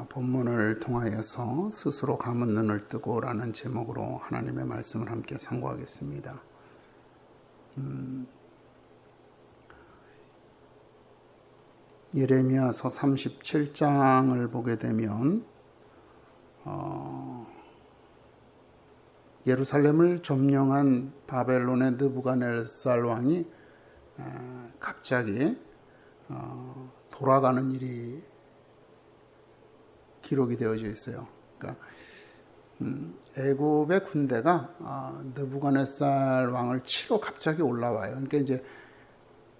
본문을 통하여서 스스로 감은 눈을 뜨고 라는 제목으로 하나님의 말씀을 함께 상고하겠습니다. 예레미야서 37장을 보게 되면 예루살렘을 점령한 바벨론의 느부갓네살 왕이 갑자기 돌아가는 일이 기록이 되어져 있어요. 그러니까 애굽의 군대가 느부갓네살 왕을 치러 갑자기 올라와요. 그러니까 이제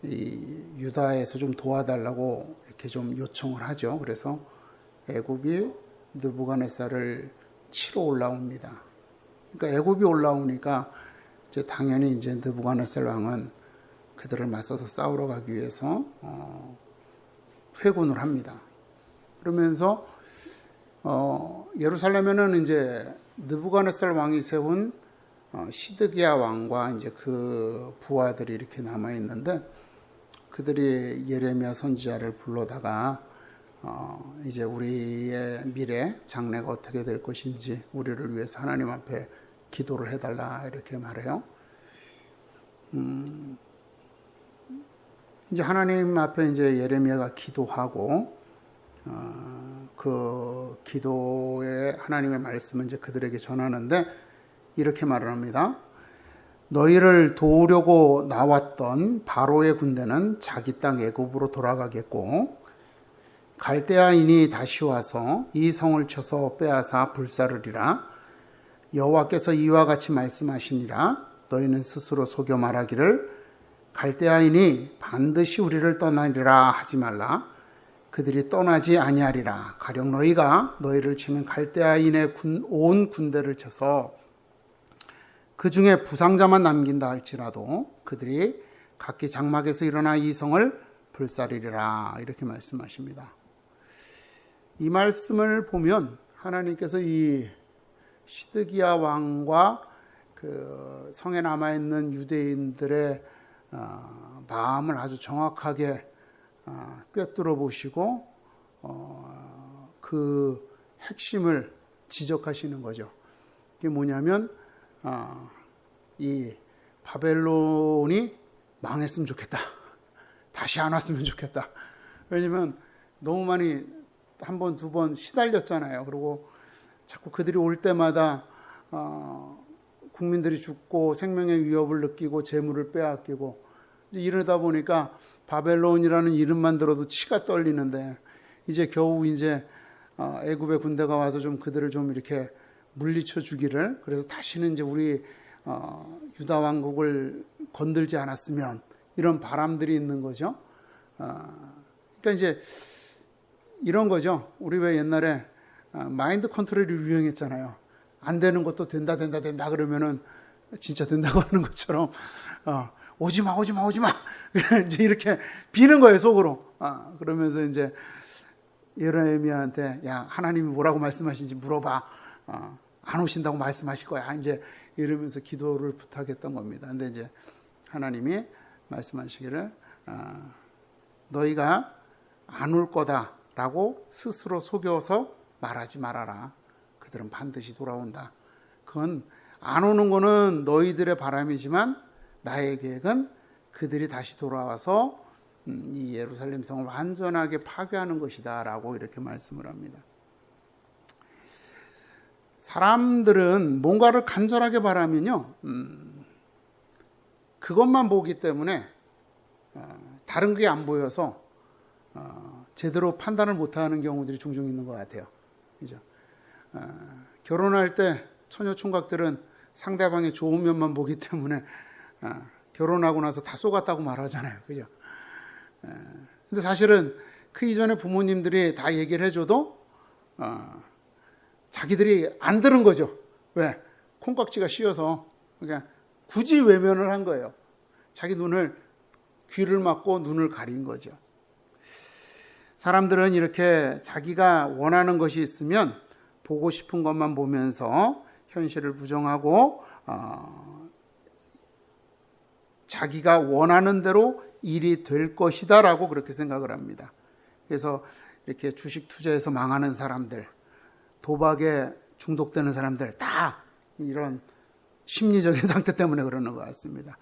이 유다에서 좀 도와달라고 이렇게 좀 요청을 하죠. 그래서 애굽이 느부갓네살을 치러 올라옵니다. 그러니까 애굽이 올라오니까 이제 당연히 이제 느부갓네살 왕은 그들을 맞서서 싸우러 가기 위해서 회군을 합니다. 그러면서 예루살렘에는 이제 느부갓네살 왕이 세운 시드기야 왕과 이제 그 부하들이 이렇게 남아 있는데 그들이 예레미야 선지자를 불러다가 이제 우리의 미래 장래가 어떻게 될 것인지 우리를 위해서 하나님 앞에 기도를 해달라 이렇게 말해요. 이제 하나님 앞에 이제 예레미야가 기도하고 그 기도에 하나님의 말씀을 이제 그들에게 전하는데 이렇게 말을 합니다. 너희를 도우려고 나왔던 바로의 군대는 자기 땅 애굽으로 돌아가겠고 갈대아인이 다시 와서 이 성을 쳐서 빼앗아 불사르리라. 여호와께서 이와 같이 말씀하시니라. 너희는 스스로 속여 말하기를 갈대아인이 반드시 우리를 떠나리라 하지 말라. 그들이 떠나지 아니하리라. 가령 너희가 너희를 치는 갈대아인의 온 군대를 쳐서 그 중에 부상자만 남긴다 할지라도 그들이 각기 장막에서 일어나 이 성을 불사르리라. 이렇게 말씀하십니다. 이 말씀을 보면 하나님께서 이 시드기야 왕과 그 성에 남아있는 유대인들의 마음을 아주 정확하게 꿰뚫어 보시고 그 핵심을 지적하시는 거죠. 이게 뭐냐면 이 바벨론이 망했으면 좋겠다. 다시 안 왔으면 좋겠다. 왜냐면 너무 많이 한 번, 두 번 시달렸잖아요. 그리고 자꾸 그들이 올 때마다 국민들이 죽고 생명의 위협을 느끼고 재물을 빼앗기고 이러다 보니까 바벨론이라는 이름만 들어도 치가 떨리는데 이제 겨우 이제 애굽의 군대가 와서 좀 그들을 좀 이렇게 물리쳐 주기를, 그래서 다시는 이제 우리 유다 왕국을 건들지 않았으면, 이런 바람들이 있는 거죠. 그러니까 이제 이런 거죠. 우리 왜 옛날에 마인드 컨트롤이 유행했잖아요. 안 되는 것도 된다 그러면은 진짜 된다고 하는 것처럼 오지마 이제 이렇게 비는 거예요, 속으로. 그러면서 이제 예레미야한테 야, 하나님이 뭐라고 말씀하신지 물어봐. 안 오신다고 말씀하실 거야. 이제 이러면서 기도를 부탁했던 겁니다. 근데 이제 하나님이 말씀하시기를 너희가 안 올 거다라고 스스로 속여서 말하지 말아라. 그들은 반드시 돌아온다. 그건 안 오는 거는 너희들의 바람이지만 나의 계획은 그들이 다시 돌아와서 이 예루살렘 성을 완전하게 파괴하는 것이다 라고 이렇게 말씀을 합니다. 사람들은 뭔가를 간절하게 바라면요, 그것만 보기 때문에 다른 게 안 보여서 제대로 판단을 못하는 경우들이 종종 있는 것 같아요. 그죠? 결혼할 때 처녀 총각들은 상대방의 좋은 면만 보기 때문에 결혼하고 나서 다 쏘갔다고 말하잖아요. 그죠? 근데 사실은 그 이전에 부모님들이 다 얘기를 해줘도 자기들이 안 들은 거죠. 왜? 콩깍지가 씌어서. 그러니까 굳이 외면을 한 거예요. 자기 귀를 막고 눈을 가린 거죠. 사람들은 이렇게 자기가 원하는 것이 있으면 보고 싶은 것만 보면서 현실을 부정하고 자기가 원하는 대로 일이 될 것이다 라고 그렇게 생각을 합니다. 그래서 이렇게 주식 투자해서 망하는 사람들, 도박에 중독되는 사람들, 다 이런 심리적인 상태 때문에 그러는 것 같습니다.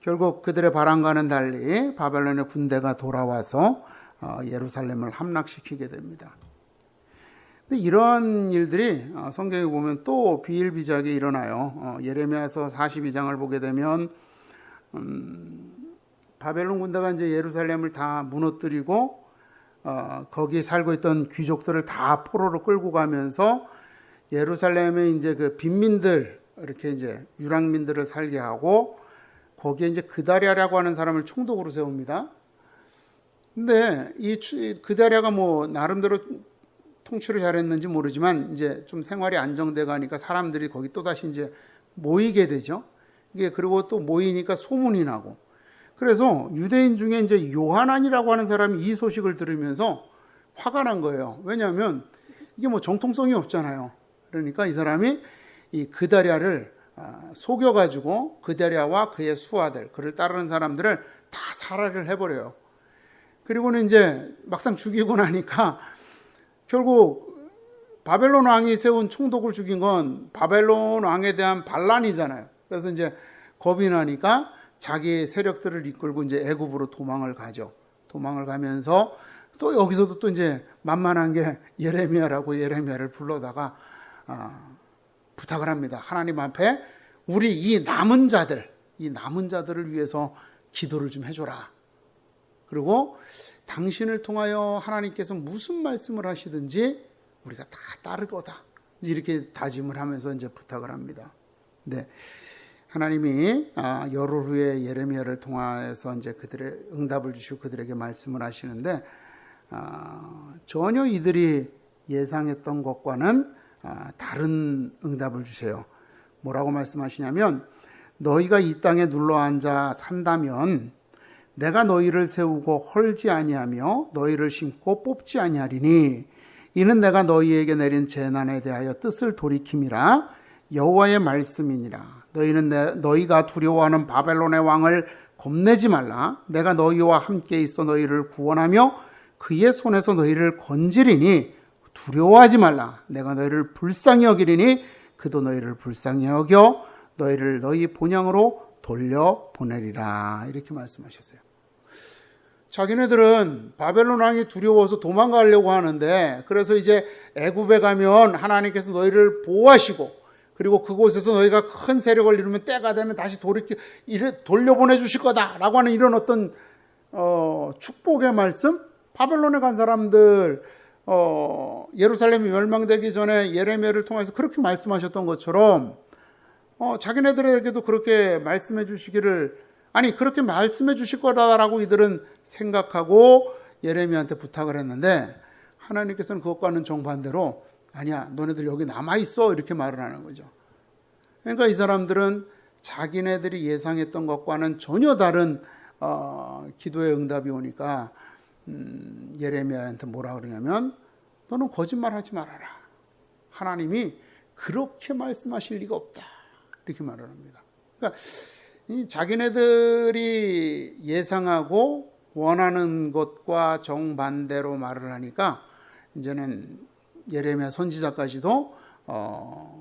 결국 그들의 바람과는 달리 바벨론의 군대가 돌아와서 예루살렘을 함락시키게 됩니다. 이런 일들이 성경에 보면 또 비일비재하게 일어나요. 예레미야서 42장을 보게 되면 바벨론 군대가 이제 예루살렘을 다 무너뜨리고 거기에 살고 있던 귀족들을 다 포로로 끌고 가면서 예루살렘에 이제 그 빈민들, 이렇게 이제 유랑민들을 살게 하고 거기에 이제 그다랴라고 하는 사람을 총독으로 세웁니다. 근데 이 그다랴가 뭐 나름대로 통치를 잘했는지 모르지만 이제 좀 생활이 안정돼 가니까 사람들이 거기 또다시 이제 모이게 되죠. 이게 그리고 또 모이니까 소문이 나고. 그래서 유대인 중에 이제 요하난이라고 하는 사람이 이 소식을 들으면서 화가 난 거예요. 왜냐하면 이게 뭐 정통성이 없잖아요. 그러니까 이 사람이 이 그다랴를 속여가지고 그다랴와 그의 수하들, 그를 따르는 사람들을 다 살해를 해버려요. 그리고는 이제 막상 죽이고 나니까 결국 바벨론 왕이 세운 총독을 죽인 건 바벨론 왕에 대한 반란이잖아요. 그래서 이제 겁이 나니까 자기 세력들을 이끌고 이제 애굽으로 도망을 가죠. 도망을 가면서 또 여기서도 또 이제 만만한 게 예레미야라고 예레미야를 불러다가 부탁을 합니다. 하나님 앞에 우리 이 남은 자들을 위해서 기도를 좀 해줘라. 그리고 당신을 통하여 하나님께서 무슨 말씀을 하시든지 우리가 다 따를 거다. 이렇게 다짐을 하면서 이제 부탁을 합니다. 네. 하나님이 열흘 후에 예레미야를 통해서 이제 그들의 응답을 주시고 그들에게 말씀을 하시는데 전혀 이들이 예상했던 것과는 다른 응답을 주세요. 뭐라고 말씀하시냐면 너희가 이 땅에 눌러앉아 산다면 내가 너희를 세우고 헐지 아니하며 너희를 심고 뽑지 아니하리니 이는 내가 너희에게 내린 재난에 대하여 뜻을 돌이킴이라 여호와의 말씀이니라. 너희는 너희가 두려워하는 바벨론의 왕을 겁내지 말라. 내가 너희와 함께 있어 너희를 구원하며 그의 손에서 너희를 건지리니 두려워하지 말라. 내가 너희를 불쌍히 여기리니 그도 너희를 불쌍히 여겨 너희를 너희 본향으로 돌려보내리라. 이렇게 말씀하셨어요. 자기네들은 바벨론 왕이 두려워서 도망가려고 하는데 그래서 이제 애굽에 가면 하나님께서 너희를 보호하시고 그리고 그곳에서 너희가 큰 세력을 이루면 때가 되면 다시 돌려보내 주실 거다라고 하는 이런 어떤 축복의 말씀. 바벨론에 간 사람들 예루살렘이 멸망되기 전에 예레미야를 통해서 그렇게 말씀하셨던 것처럼 자기네들에게도 그렇게 말씀해 주시기를 그렇게 말씀해 주실 거다라고 이들은 생각하고 예레미야한테 부탁을 했는데 하나님께서는 그것과는 정반대로 아니야, 너네들 여기 남아있어 이렇게 말을 하는 거죠. 그러니까 이 사람들은 자기네들이 예상했던 것과는 전혀 다른 기도의 응답이 오니까 예레미야한테 뭐라 그러냐면 너는 거짓말하지 말아라. 하나님이 그렇게 말씀하실 리가 없다. 이렇게 말을 합니다. 그러니까 자기네들이 예상하고 원하는 것과 정반대로 말을 하니까 이제는 예레미야 선지자까지도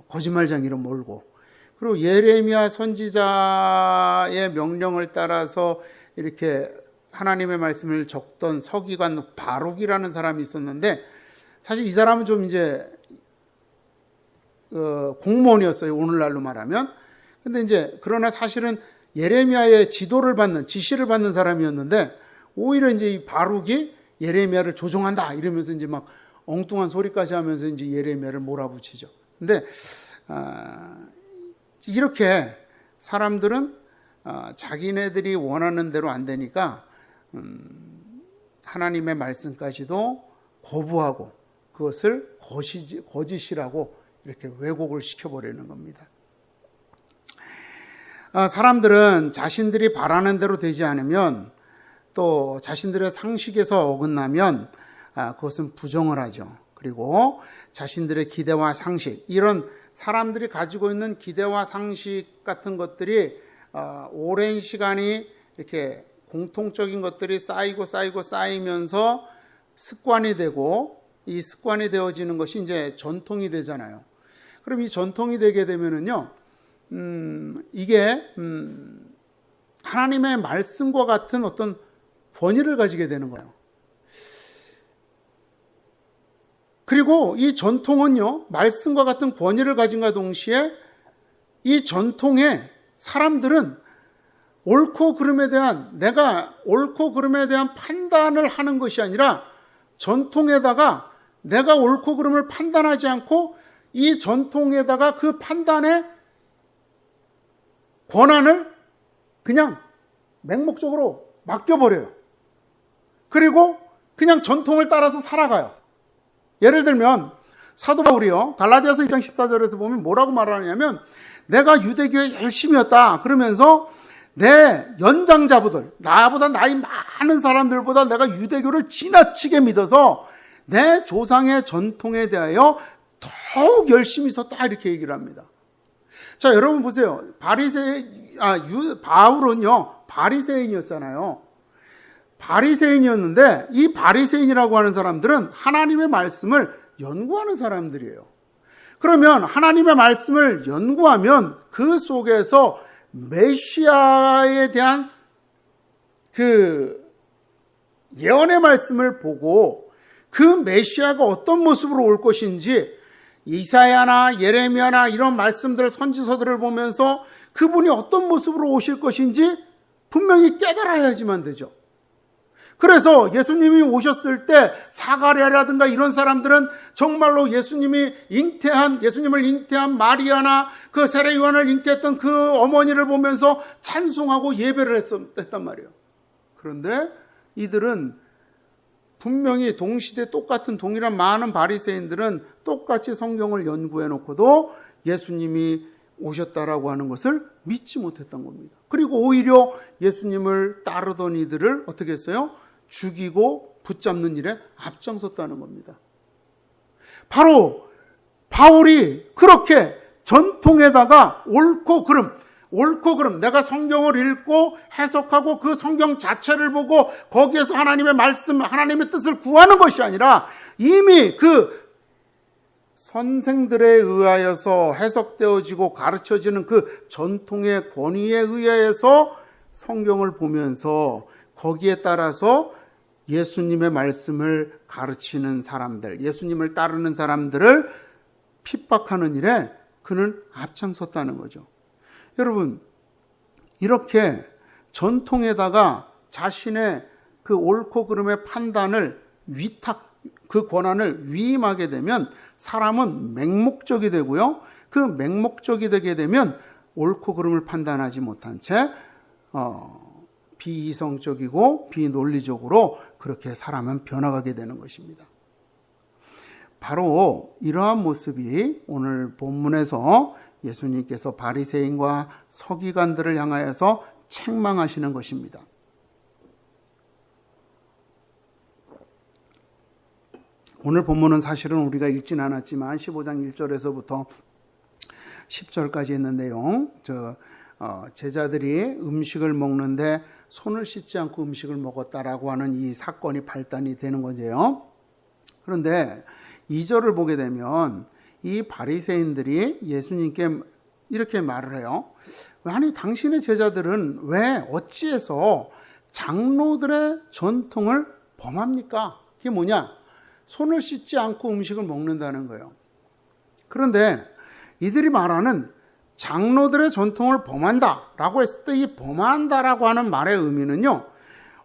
거짓말쟁이로 몰고 그리고 예레미야 선지자의 명령을 따라서 이렇게 하나님의 말씀을 적던 서기관 바룩이라는 사람이 있었는데 사실 이 사람은 좀 이제 공무원이었어요. 오늘날로 말하면. 근데 이제 그러나 사실은 예레미야의 지도를 받는 지시를 받는 사람이었는데 오히려 이제 이 바룩이 예레미야를 조종한다 이러면서 이제 막 엉뚱한 소리까지 하면서 이제 예레미야를 몰아붙이죠. 근데 이렇게 사람들은 자기네들이 원하는 대로 안 되니까 하나님의 말씀까지도 거부하고 그것을 거짓이라고 이렇게 왜곡을 시켜버리는 겁니다. 사람들은 자신들이 바라는 대로 되지 않으면 또 자신들의 상식에서 어긋나면 그것은 부정을 하죠. 그리고 자신들의 기대와 상식, 이런 사람들이 가지고 있는 기대와 상식 같은 것들이 오랜 시간이 이렇게 공통적인 것들이 쌓이면서 습관이 되고 이 습관이 되어지는 것이 이제 전통이 되잖아요. 그럼 이 전통이 되게 되면은요, 이게 하나님의 말씀과 같은 어떤 권위를 가지게 되는 거예요. 그리고 이 전통은요, 말씀과 같은 권위를 가진과 동시에 이 전통에 사람들은 내가 옳고 그름에 대한 판단을 하는 것이 아니라 전통에다가 내가 옳고 그름을 판단하지 않고 이 전통에다가 그 판단의 권한을 그냥 맹목적으로 맡겨버려요. 그리고 그냥 전통을 따라서 살아가요. 예를 들면 사도 바울이요, 갈라디아서 1장 14절에서 보면 뭐라고 말하냐면, 내가 유대교에 열심이었다 그러면서 내 연장자부들, 나보다 나이 많은 사람들보다 내가 유대교를 지나치게 믿어서 내 조상의 전통에 대하여 더욱 열심히 있었다, 이렇게 얘기를 합니다. 자, 여러분 보세요. 바울은요, 바리새인이었잖아요. 바리새인이었는데 이 바리새인이라고 하는 사람들은 하나님의 말씀을 연구하는 사람들이에요. 그러면 하나님의 말씀을 연구하면 그 속에서 메시아에 대한 그 예언의 말씀을 보고 그 메시아가 어떤 모습으로 올 것인지 이사야나 예레미야나 이런 말씀들, 선지서들을 보면서 그분이 어떤 모습으로 오실 것인지 분명히 깨달아야지만 되죠. 그래서 예수님이 오셨을 때 사가랴라든가 이런 사람들은 정말로 예수님을 잉태한 마리아나 그 세례 요한을 잉태했던 그 어머니를 보면서 찬송하고 예배를 했단 말이에요. 그런데 이들은 분명히 동시대 똑같은 동일한 많은 바리새인들은 똑같이 성경을 연구해 놓고도 예수님이 오셨다라고 하는 것을 믿지 못했던 겁니다. 그리고 오히려 예수님을 따르던 이들을 어떻게 했어요? 죽이고 붙잡는 일에 앞장섰다는 겁니다. 바로 바울이 그렇게 전통에다가 옳고 그름, 내가 성경을 읽고 해석하고 그 성경 자체를 보고 거기에서 하나님의 말씀, 하나님의 뜻을 구하는 것이 아니라 이미 그 선생들에 의하여서 해석되어지고 가르쳐지는 그 전통의 권위에 의해서 성경을 보면서 거기에 따라서 예수님의 말씀을 가르치는 사람들, 예수님을 따르는 사람들을 핍박하는 일에 그는 앞장섰다는 거죠. 여러분, 이렇게 전통에다가 자신의 그 옳고 그름의 판단을 그 권한을 위임하게 되면 사람은 맹목적이 되고요. 그 맹목적이 되게 되면 옳고 그름을 판단하지 못한 채 비이성적이고 비논리적으로 그렇게 사람은 변화가게 되는 것입니다. 바로 이러한 모습이 오늘 본문에서 예수님께서 바리새인과 서기관들을 향하여서 책망하시는 것입니다. 오늘 본문은 사실은 우리가 읽진 않았지만 15장 1절에서부터 10절까지 있는 내용, 제자들이 음식을 먹는데 손을 씻지 않고 음식을 먹었다라고 하는 이 사건이 발단이 되는 거죠. 그런데 2절을 보게 되면 이 바리새인들이 예수님께 이렇게 말을 해요. 아니, 당신의 제자들은 왜 어찌해서 장로들의 전통을 범합니까? 그게 뭐냐? 손을 씻지 않고 음식을 먹는다는 거예요. 그런데 이들이 말하는 장로들의 전통을 범한다라고 했을 때 이 범한다라고 하는 말의 의미는요,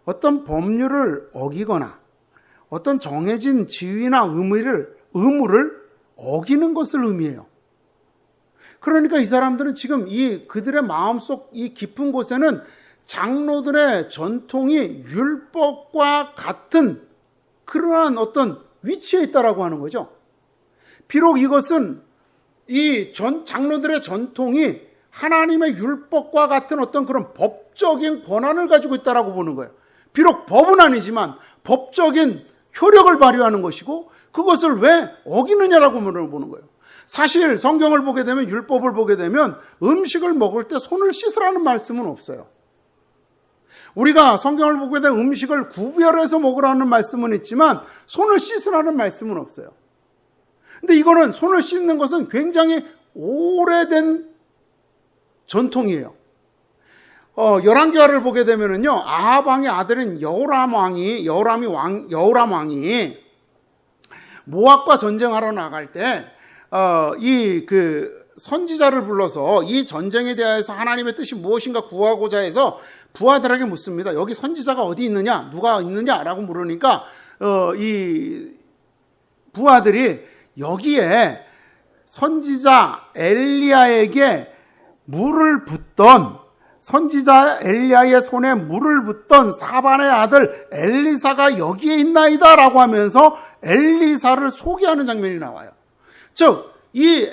어떤 법률을 어기거나 어떤 정해진 지위나 의무를 어기는 것을 의미해요. 그러니까 이 사람들은 지금 그들의 마음속 이 깊은 곳에는 장로들의 전통이 율법과 같은 그러한 어떤 위치에 있다라고 하는 거죠. 비록 이것은 장로들의 전통이 하나님의 율법과 같은 어떤 그런 법적인 권한을 가지고 있다라고 보는 거예요. 비록 법은 아니지만 법적인 효력을 발휘하는 것이고 그것을 왜 어기느냐라고 물어보는 거예요. 사실 성경을 보게 되면, 율법을 보게 되면 음식을 먹을 때 손을 씻으라는 말씀은 없어요. 우리가 성경을 보게 되면 음식을 구별해서 먹으라는 말씀은 있지만 손을 씻으라는 말씀은 없어요. 근데 이거는 손을 씻는 것은 굉장히 오래된 전통이에요. 열왕기하를 보게 되면은요, 아합 왕의 아들인 여호람 왕이 모압과 전쟁하러 나갈 때, 선지자를 불러서 이 전쟁에 대해서 하나님의 뜻이 무엇인가 구하고자 해서 부하들에게 묻습니다. 여기 선지자가 어디 있느냐? 누가 있느냐라고 물으니까, 이 부하들이 여기에 선지자 엘리야에게 물을 붓던, 선지자 엘리야의 손에 물을 붓던 사반의 아들 엘리사가 여기에 있나이다 라고 하면서 엘리사를 소개하는 장면이 나와요. 즉, 이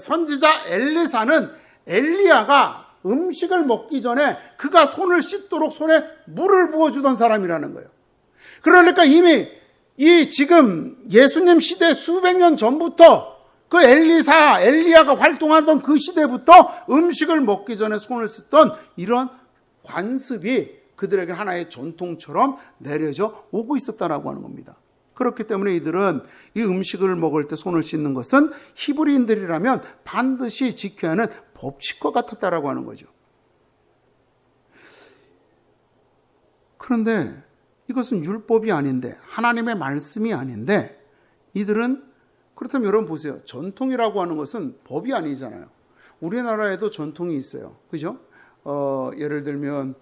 선지자 엘리사는 엘리야가 음식을 먹기 전에 그가 손을 씻도록 손에 물을 부어주던 사람이라는 거예요. 그러니까 이미 지금 예수님 시대 수백 년 전부터 그 엘리야가 활동하던 그 시대부터 음식을 먹기 전에 손을 씻던 이런 관습이 그들에게 하나의 전통처럼 내려져 오고 있었다라고 하는 겁니다. 그렇기 때문에 이들은 이 음식을 먹을 때 손을 씻는 것은 히브리인들이라면 반드시 지켜야 하는 법칙과 같았다라고 하는 거죠. 그런데 이것은 율법이 아닌데, 하나님의 말씀이 아닌데, 이들은, 그렇다면 여러분 보세요. 전통이라고 하는 것은 법이 아니잖아요. 우리나라에도 전통이 있어요. 그죠? 예를 들면,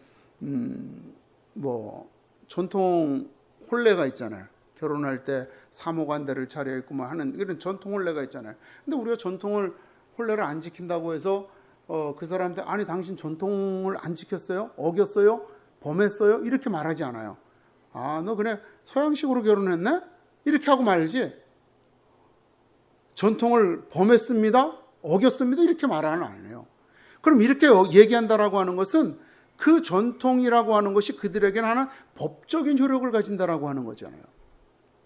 전통 혼례가 있잖아요. 결혼할 때 사모관대를 차려입고 하는 이런 전통 혼례가 있잖아요. 근데 우리가 혼례를 안 지킨다고 해서 그 사람한테 아니 당신 전통을 안 지켰어요? 어겼어요? 범했어요? 이렇게 말하지 않아요. 아, 너 그냥 서양식으로 결혼했네? 이렇게 하고 말지. 전통을 범했습니다? 어겼습니다? 이렇게 말하는 안 해요. 그럼 이렇게 얘기한다라고 하는 것은 그 전통이라고 하는 것이 그들에게는 하나 법적인 효력을 가진다라고 하는 거잖아요.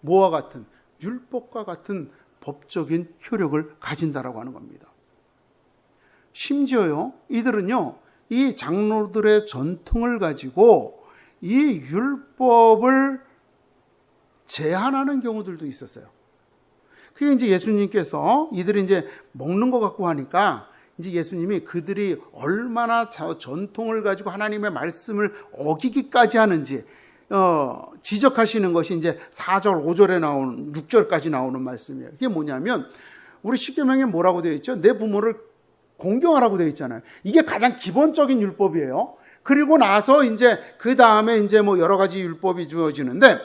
뭐와 같은, 율법과 같은 법적인 효력을 가진다라고 하는 겁니다. 심지어요, 이들은요, 이 장로들의 전통을 가지고 이 율법을 제한하는 경우들도 있었어요. 그게 이제 예수님께서 이들이 이제 먹는 것 같고 하니까 이제 예수님이 그들이 얼마나 전통을 가지고 하나님의 말씀을 어기기까지 하는지 지적하시는 것이 이제 4절, 5절에 나오는 6절까지 나오는 말씀이에요. 이게 뭐냐면 우리 십계명에 뭐라고 되어 있죠? 내 부모를 공경하라고 되어 있잖아요. 이게 가장 기본적인 율법이에요. 그리고 나서 이제 그 다음에 이제 여러 가지 율법이 주어지는데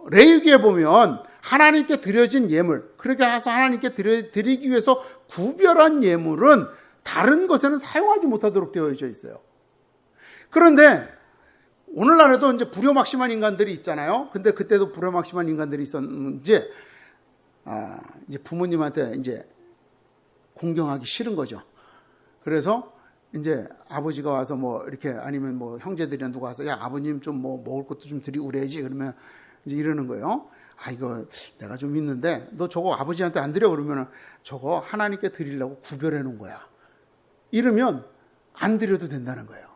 레위기에 보면 하나님께 드려진 예물, 그렇게 해서 하나님께 드리기 위해서 구별한 예물은 다른 것에는 사용하지 못하도록 되어져 있어요. 그런데 오늘날에도 이제 불효막심한 인간들이 있잖아요. 근데 그때도 불효막심한 인간들이 있었는지 이제 부모님한테 이제 공경하기 싫은 거죠. 그래서 이제 아버지가 와서 이렇게 아니면 형제들이나 누가 와서 야 아버님 좀 먹을 것도 좀 드리고 그래야지 그러면 이제 이러는 거예요. 아 이거 내가 좀 있는데 너 저거 아버지한테 안 드려 그러면 저거 하나님께 드리려고 구별해 놓은 거야. 이러면 안 드려도 된다는 거예요.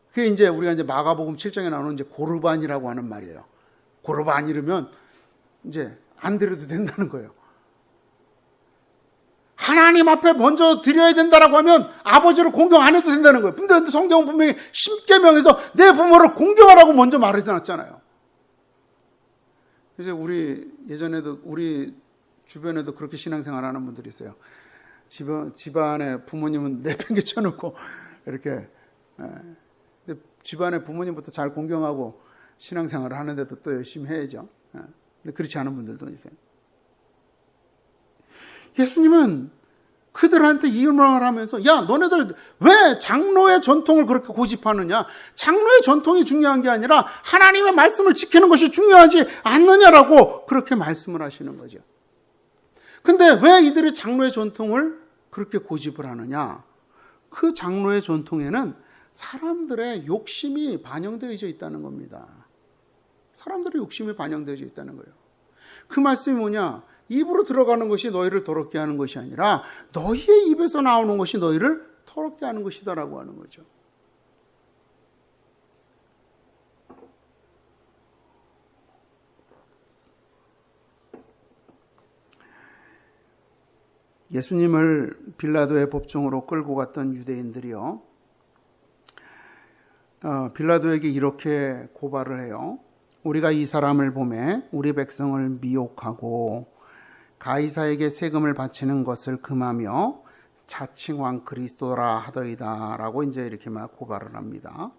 그게 이제 우리가 이제 마가복음 7장에 나오는 이제 고르반이라고 하는 말이에요. 고르반 이러면 이제 안 드려도 된다는 거예요. 하나님 앞에 먼저 드려야 된다라고 하면 아버지를 공경 안 해도 된다는 거예요. 근데 성경은 분명히 십계명에서 내 부모를 공경하라고 먼저 말하지 않았잖아요. 이제 예전에도 우리 주변에도 그렇게 신앙생활하는 분들이 있어요. 집안에 부모님은 내팽개쳐 놓고 이렇게 근데 집안에 부모님부터 잘 공경하고 신앙생활을 하는데도 또 열심히 해야죠. 근데 그렇지 않은 분들도 있어요. 예수님은 그들한테 이 말을 하면서 야 너네들 왜 장로의 전통을 그렇게 고집하느냐. 장로의 전통이 중요한 게 아니라 하나님의 말씀을 지키는 것이 중요하지 않느냐라고 그렇게 말씀을 하시는 거죠. 근데 왜 이들이 장로의 전통을 그렇게 고집을 하느냐. 그 장로의 전통에는 사람들의 욕심이 반영되어져 있다는 겁니다. 사람들의 욕심이 반영되어져 있다는 거예요. 그 말씀이 뭐냐. 입으로 들어가는 것이 너희를 더럽게 하는 것이 아니라 너희의 입에서 나오는 것이 너희를 더럽게 하는 것이다라고 하는 거죠. 예수님을 빌라도의 법정으로 끌고 갔던 유대인들이요, 빌라도에게 이렇게 고발을 해요. 우리가 이 사람을 보매 우리 백성을 미혹하고 가이사에게 세금을 바치는 것을 금하며 자칭 왕 그리스도라 하더이다 라고 이제 이렇게 막 고발을 합니다.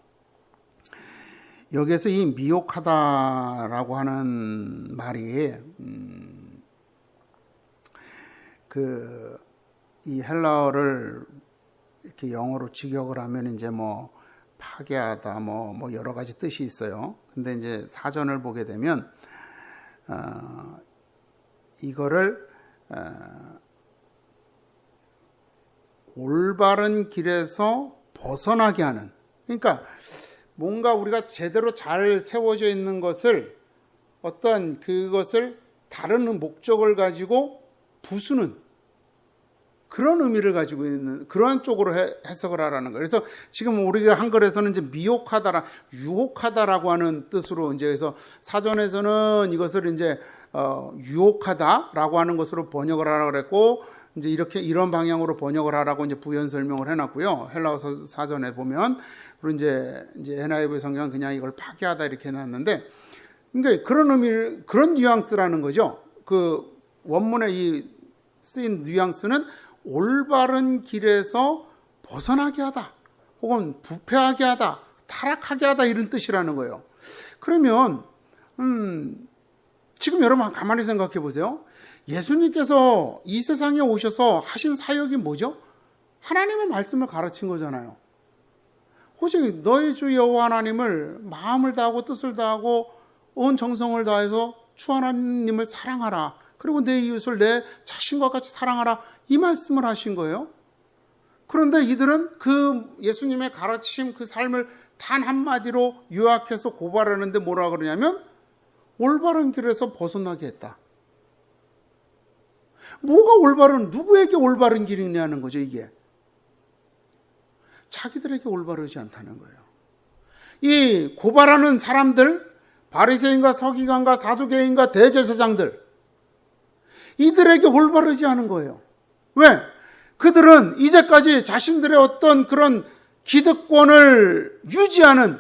여기에서 이 미혹하다라고 하는 말이 이 헬라어를 이렇게 영어로 직역을 하면 이제 뭐 파괴하다 뭐 여러 가지 뜻이 있어요. 근데 이제 사전을 보게 되면 이거를 올바른 길에서 벗어나게 하는, 그러니까 뭔가 우리가 제대로 잘 세워져 있는 것을 어떤 그것을 다른 목적을 가지고 부수는 그런 의미를 가지고 있는 그러한 쪽으로 해석을 하라는 거예요. 그래서 지금 우리가 한글에서는 이제 미혹하다라, 유혹하다라고 하는 뜻으로 이제 해서 사전에서는 이것을 이제 유혹하다라고 하는 것으로 번역을 하라고 그랬고, 이제 이런 방향으로 번역을 하라고 이제 부연 설명을 해놨고요. 헬라어 사전에 보면, 그리고 이제 NIV 성경은 그냥 이걸 파괴하다 이렇게 해놨는데, 그러니까 그런 의미, 그런 뉘앙스라는 거죠. 그 원문에 이 쓰인 뉘앙스는 올바른 길에서 벗어나게 하다, 혹은 부패하게 하다, 타락하게 하다 이런 뜻이라는 거예요. 그러면 지금 여러분 가만히 생각해 보세요. 예수님께서 이 세상에 오셔서 하신 사역이 뭐죠? 하나님의 말씀을 가르친 거잖아요. 오직 너희 주 여호와 하나님을 마음을 다하고 뜻을 다하고 온 정성을 다해서 주 하나님을 사랑하라. 그리고 내 이웃을 내 자신과 같이 사랑하라. 이 말씀을 하신 거예요. 그런데 이들은 그 예수님의 가르침 그 삶을 단 한마디로 요약해서 고발하는데 뭐라 그러냐면 올바른 길에서 벗어나게 했다. 뭐가 누구에게 올바른 길이냐는 거죠, 이게. 자기들에게 올바르지 않다는 거예요. 이 고발하는 사람들, 바리새인과 서기관과 사두개인과 대제사장들, 이들에게 올바르지 않은 거예요. 왜? 그들은 이제까지 자신들의 어떤 그런 기득권을 유지하는,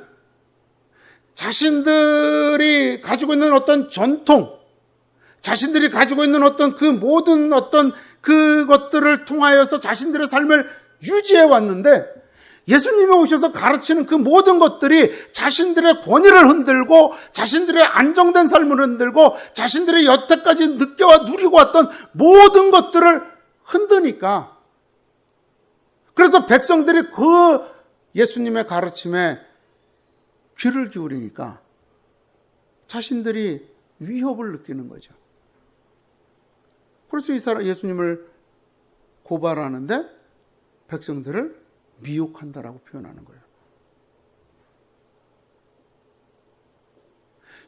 자신들이 가지고 있는 어떤 전통, 자신들이 가지고 있는 어떤 그 모든 어떤 그것들을 통하여서 자신들의 삶을 유지해 왔는데, 예수님이 오셔서 가르치는 그 모든 것들이 자신들의 권위를 흔들고 자신들의 안정된 삶을 흔들고 자신들이 여태까지 느껴와 누리고 왔던 모든 것들을 흔드니까, 그래서 백성들이 그 예수님의 가르침에 귀를 기울이니까 자신들이 위협을 느끼는 거죠. 그래서 이 사람 예수님을 고발하는데 백성들을 미혹한다라고 표현하는 거예요.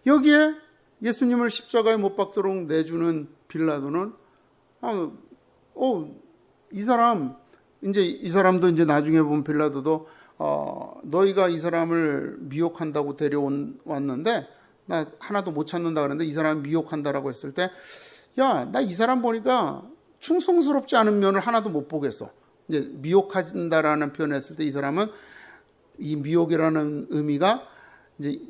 여기에 예수님을 십자가에 못 박도록 내주는 빌라도는 이 사람도 이제 나중에 보면 빌라도도 너희가 이 사람을 미혹한다고 데려왔는데 나 하나도 못 찾는다 그랬는데 이 사람 미혹한다라고 했을 때, 야, 나 이 사람 보니까 충성스럽지 않은 면을 하나도 못 보겠어. 이제 미혹한다라는 표현을 했을 때 이 사람은 이 미혹이라는 의미가 이제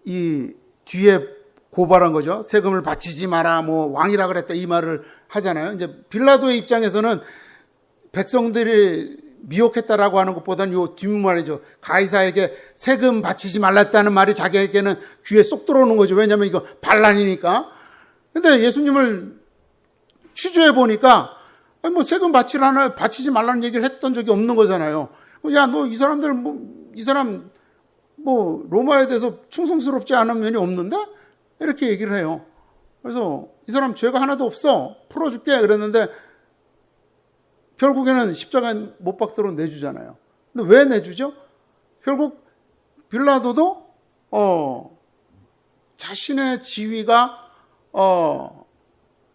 이 뒤에 고발한 거죠. 세금을 바치지 마라, 뭐 왕이라 그랬다 이 말을 하잖아요. 이제 빌라도의 입장에서는 백성들이 미혹했다라고 하는 것보다는 요 뒷말이죠. 가이사에게 세금 바치지 말랐다는 말이 자기에게는 귀에 쏙 들어오는 거죠. 왜냐하면 이거 반란이니까. 근데 예수님을 취조해 보니까 뭐 세금 바치지 말라는 얘기를 했던 적이 없는 거잖아요. 야, 너 이 사람들 이 사람 로마에 대해서 충성스럽지 않은 면이 없는데? 이렇게 얘기를 해요. 그래서 이 사람 죄가 하나도 없어. 풀어줄게. 그랬는데 결국에는 십자가에 못 박도록 내주잖아요. 근데 왜 내주죠? 결국 빌라도도 자신의 지위가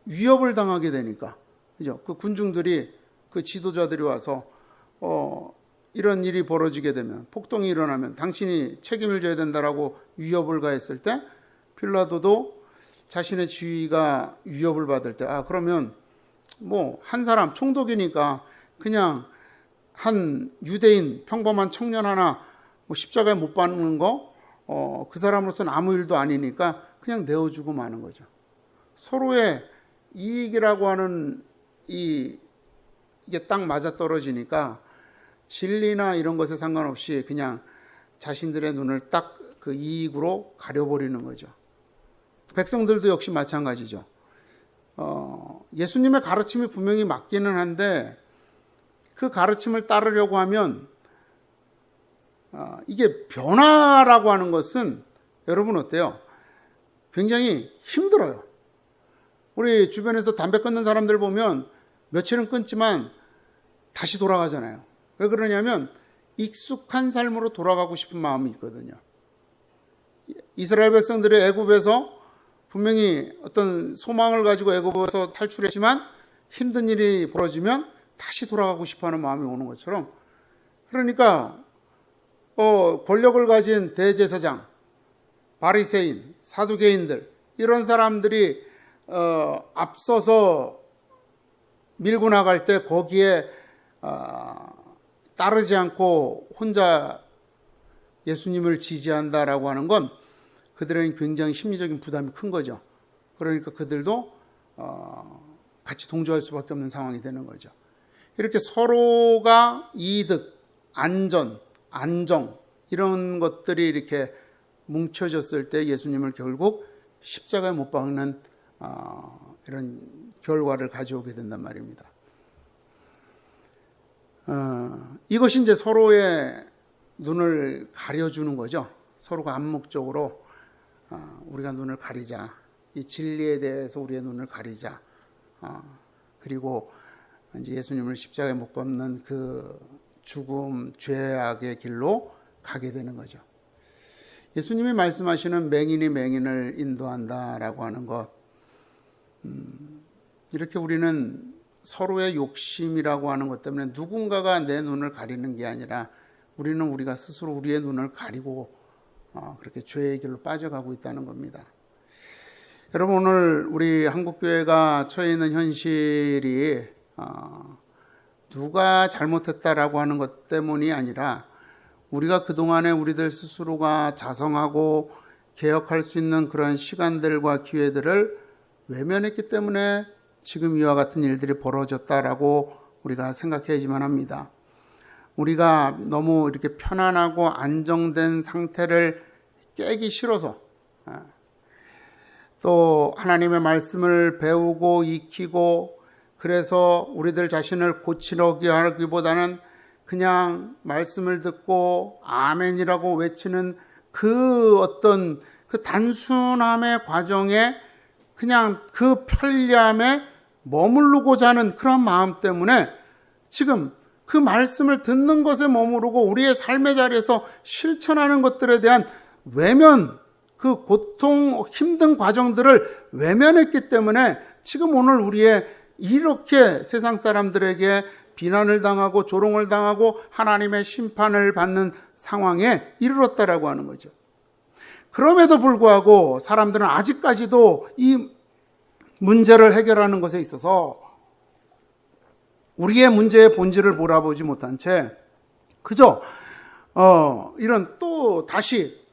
위협을 당하게 되니까, 그죠? 그 군중들이, 그 지도자들이 와서 이런 일이 벌어지게 되면, 폭동이 일어나면 당신이 책임을 져야 된다라고 위협을 가했을 때, 빌라도도 자신의 지위가 위협을 받을 때, 그러면 뭐 한 사람 총독이니까 그냥 한 유대인 평범한 청년 하나 뭐 십자가에 못 박는 거, 그 사람으로서는 아무 일도 아니니까 그냥 내어주고 마는 거죠. 서로의 이익이라고 하는 이게 딱 맞아떨어지니까 진리나 이런 것에 상관없이 그냥 자신들의 눈을 딱 그 이익으로 가려버리는 거죠. 백성들도 역시 마찬가지죠. 예수님의 가르침이 분명히 맞기는 한데 그 가르침을 따르려고 하면 이게 변화라고 하는 것은 여러분 어때요? 굉장히 힘들어요. 우리 주변에서 담배 끊는 사람들 보면 며칠은 끊지만 다시 돌아가잖아요. 왜 그러냐면 익숙한 삶으로 돌아가고 싶은 마음이 있거든요. 이스라엘 백성들의 애굽에서 분명히 어떤 소망을 가지고 애굽에서 탈출했지만 힘든 일이 벌어지면 다시 돌아가고 싶어하는 마음이 오는 것처럼, 그러니까 권력을 가진 대제사장, 바리새인, 사두개인들 이런 사람들이 앞서서 밀고 나갈 때 거기에 따르지 않고 혼자 예수님을 지지한다라고 하는 건 그들에겐 굉장히 심리적인 부담이 큰 거죠. 그러니까 그들도 같이 동조할 수밖에 없는 상황이 되는 거죠. 이렇게 서로가 이득, 안전, 안정 이런 것들이 이렇게 뭉쳐졌을 때 예수님을 결국 십자가에 못 박는 이런 결과를 가져오게 된단 말입니다. 이것이 이제 서로의 눈을 가려주는 거죠. 서로가 암묵적으로 우리가 눈을 가리자. 이 진리에 대해서 우리의 눈을 가리자. 그리고 이제 예수님을 십자가에 못 박는 그 죽음, 죄악의 길로 가게 되는 거죠. 예수님이 말씀하시는 맹인이 맹인을 인도한다라고 하는 것, 이렇게 우리는 서로의 욕심이라고 하는 것 때문에 누군가가 내 눈을 가리는 게 아니라 우리는 우리가 스스로 우리의 눈을 가리고 그렇게 죄의 길로 빠져가고 있다는 겁니다. 여러분, 오늘 우리 한국교회가 처해 있는 현실이 누가 잘못했다라고 하는 것 때문이 아니라 우리가 그동안에 우리들 스스로가 자성하고 개혁할 수 있는 그런 시간들과 기회들을 외면했기 때문에 지금 이와 같은 일들이 벌어졌다라고 우리가 생각해야지만 합니다. 우리가 너무 이렇게 편안하고 안정된 상태를 깨기 싫어서, 또 하나님의 말씀을 배우고 익히고, 그래서 우리들 자신을 고치려고 하기보다는 그냥 말씀을 듣고 아멘이라고 외치는 그 어떤 그 단순함의 과정에 그냥 그 편리함에 머무르고자 하는 그런 마음 때문에 지금 그 말씀을 듣는 것에 머무르고 우리의 삶의 자리에서 실천하는 것들에 대한 외면, 그 고통, 힘든 과정들을 외면했기 때문에 지금 오늘 우리의 이렇게 세상 사람들에게 비난을 당하고 조롱을 당하고 하나님의 심판을 받는 상황에 이르렀다라고 하는 거죠. 그럼에도 불구하고 사람들은 아직까지도 이 문제를 해결하는 것에 있어서 우리의 문제의 본질을 몰아보지 못한 채 그저 이런 또 다시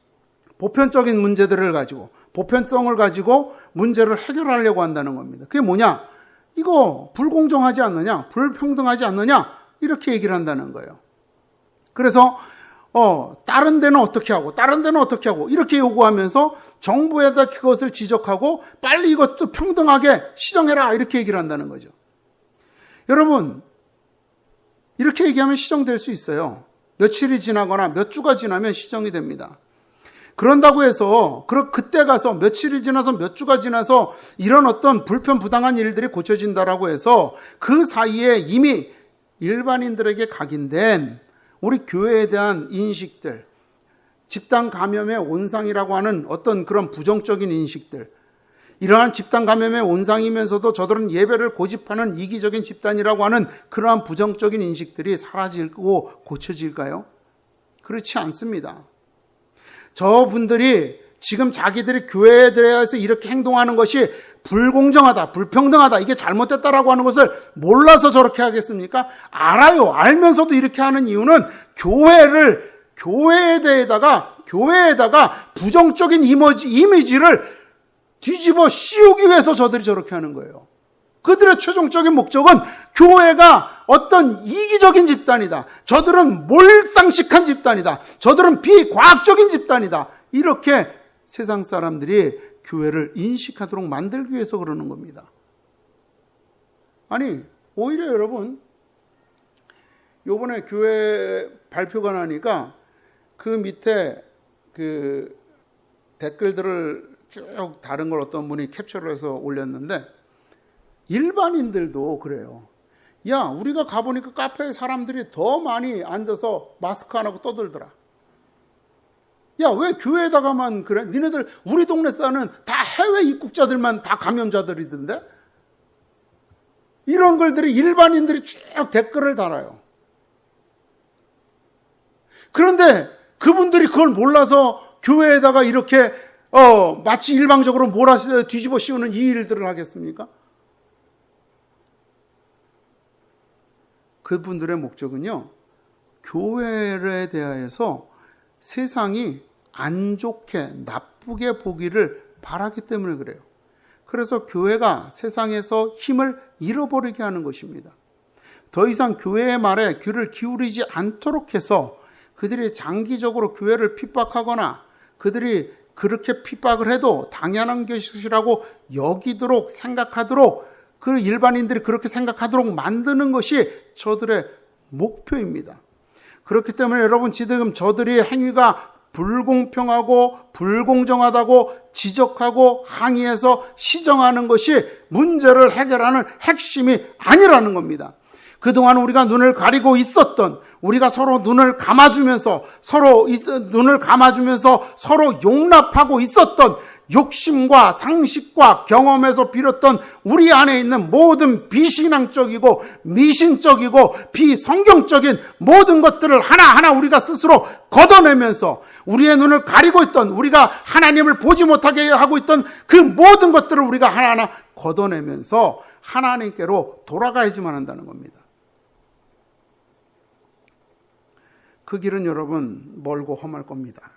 보편적인 문제들을 가지고 보편성을 가지고 문제를 해결하려고 한다는 겁니다. 그게 뭐냐? 이거 불공정하지 않느냐? 불평등하지 않느냐? 이렇게 얘기를 한다는 거예요. 그래서 다른 데는 어떻게 하고 다른 데는 어떻게 하고 이렇게 요구하면서 정부에다 그것을 지적하고 빨리 이것도 평등하게 시정해라 이렇게 얘기를 한다는 거죠. 여러분, 이렇게 얘기하면 시정될 수 있어요. 며칠이 지나거나 몇 주가 지나면 시정이 됩니다. 그런다고 해서 그때 가서 며칠이 지나서 몇 주가 지나서 이런 어떤 불편부당한 일들이 고쳐진다라고 해서 그 사이에 이미 일반인들에게 각인된 우리 교회에 대한 인식들, 집단 감염의 온상이라고 하는 어떤 그런 부정적인 인식들, 이러한 집단 감염의 온상이면서도 저들은 예배를 고집하는 이기적인 집단이라고 하는 그러한 부정적인 인식들이 사라지고 고쳐질까요? 그렇지 않습니다. 저분들이 지금 자기들이 교회에 대해서 이렇게 행동하는 것이 불공정하다, 불평등하다, 이게 잘못됐다라고 하는 것을 몰라서 저렇게 하겠습니까? 알아요. 알면서도 이렇게 하는 이유는 교회에다가 부정적인 이미지를 뒤집어 씌우기 위해서 저들이 저렇게 하는 거예요. 그들의 최종적인 목적은 교회가 어떤 이기적인 집단이다. 저들은 몰상식한 집단이다. 저들은 비과학적인 집단이다. 이렇게 세상 사람들이 교회를 인식하도록 만들기 위해서 그러는 겁니다. 아니, 오히려 여러분, 요번에 교회 발표가 나니까 그 밑에 그 댓글들을 쭉 다른 걸 어떤 분이 캡처를 해서 올렸는데, 일반인들도 그래요. 야, 우리가 가보니까 카페에 사람들이 더 많이 앉아서 마스크 안 하고 떠들더라. 야, 왜 교회에다가만 그래? 니네들 우리 동네 사는 다 해외 입국자들만 다 감염자들이던데? 이런 글들이 일반인들이 쭉 댓글을 달아요. 그런데 그분들이 그걸 몰라서 교회에다가 이렇게 마치 일방적으로 뒤집어 씌우는 이 일들을 하겠습니까? 그분들의 목적은요, 교회에 대하여서 세상이 안 좋게, 나쁘게 보기를 바라기 때문에 그래요. 그래서 교회가 세상에서 힘을 잃어버리게 하는 것입니다. 더 이상 교회의 말에 귀를 기울이지 않도록 해서 그들이 장기적으로 교회를 핍박하거나 그들이 그렇게 핍박을 해도 당연한 것이라고 여기도록 생각하도록, 그 일반인들이 그렇게 생각하도록 만드는 것이 저들의 목표입니다. 그렇기 때문에 여러분, 지금 저들의 행위가 불공평하고 불공정하다고 지적하고 항의해서 시정하는 것이 문제를 해결하는 핵심이 아니라는 겁니다. 그동안 우리가 눈을 가리고 있었던, 우리가 서로 눈을 감아주면서 서로 용납하고 있었던 욕심과 상식과 경험에서 비롯된 우리 안에 있는 모든 비신앙적이고 미신적이고 비성경적인 모든 것들을 하나하나 우리가 스스로 걷어내면서 우리의 눈을 가리고 있던, 우리가 하나님을 보지 못하게 하고 있던 그 모든 것들을 우리가 하나하나 걷어내면서 하나님께로 돌아가야지만 한다는 겁니다. 그 길은 여러분 멀고 험할 겁니다.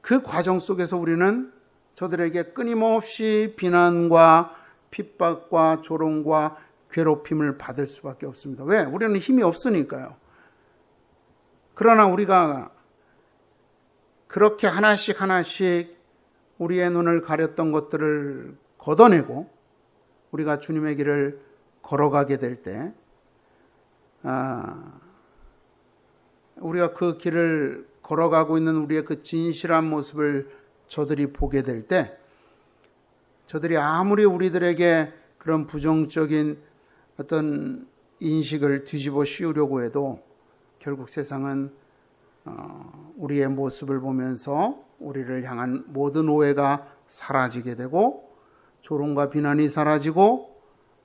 그 과정 속에서 우리는 저들에게 끊임없이 비난과 핍박과 조롱과 괴롭힘을 받을 수밖에 없습니다. 왜? 우리는 힘이 없으니까요. 그러나 우리가 그렇게 하나씩 우리의 눈을 가렸던 것들을 걷어내고 우리가 주님의 길을 걸어가게 될 때, 우리가 그 길을 걸어가고 있는 우리의 그 진실한 모습을 저들이 보게 될 때, 저들이 아무리 우리들에게 그런 부정적인 어떤 인식을 뒤집어 씌우려고 해도 결국 세상은 우리의 모습을 보면서 우리를 향한 모든 오해가 사라지게 되고 조롱과 비난이 사라지고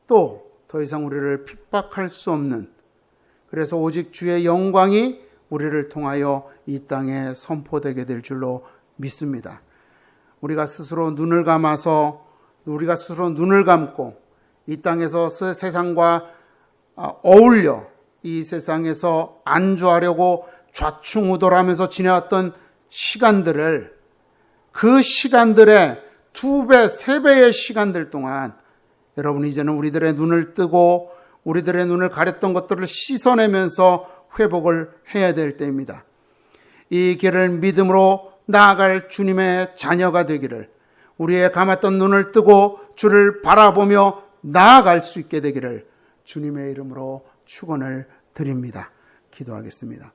또 더 이상 우리를 핍박할 수 없는, 그래서 오직 주의 영광이 우리를 통하여 이 땅에 선포되게 될 줄로 믿습니다. 우리가 스스로 눈을 감고 이 땅에서 세상과 어울려 이 세상에서 안주하려고 좌충우돌하면서 지내왔던 시간들을, 그 시간들의 2배, 3배의 시간들 동안 여러분 이제는 우리들의 눈을 뜨고 우리들의 눈을 가렸던 것들을 씻어내면서 회복을 해야 될 때입니다. 이 길을 믿음으로 나아갈 주님의 자녀가 되기를, 우리의 감았던 눈을 뜨고 주를 바라보며 나아갈 수 있게 되기를 주님의 이름으로 축원을 드립니다. 기도하겠습니다.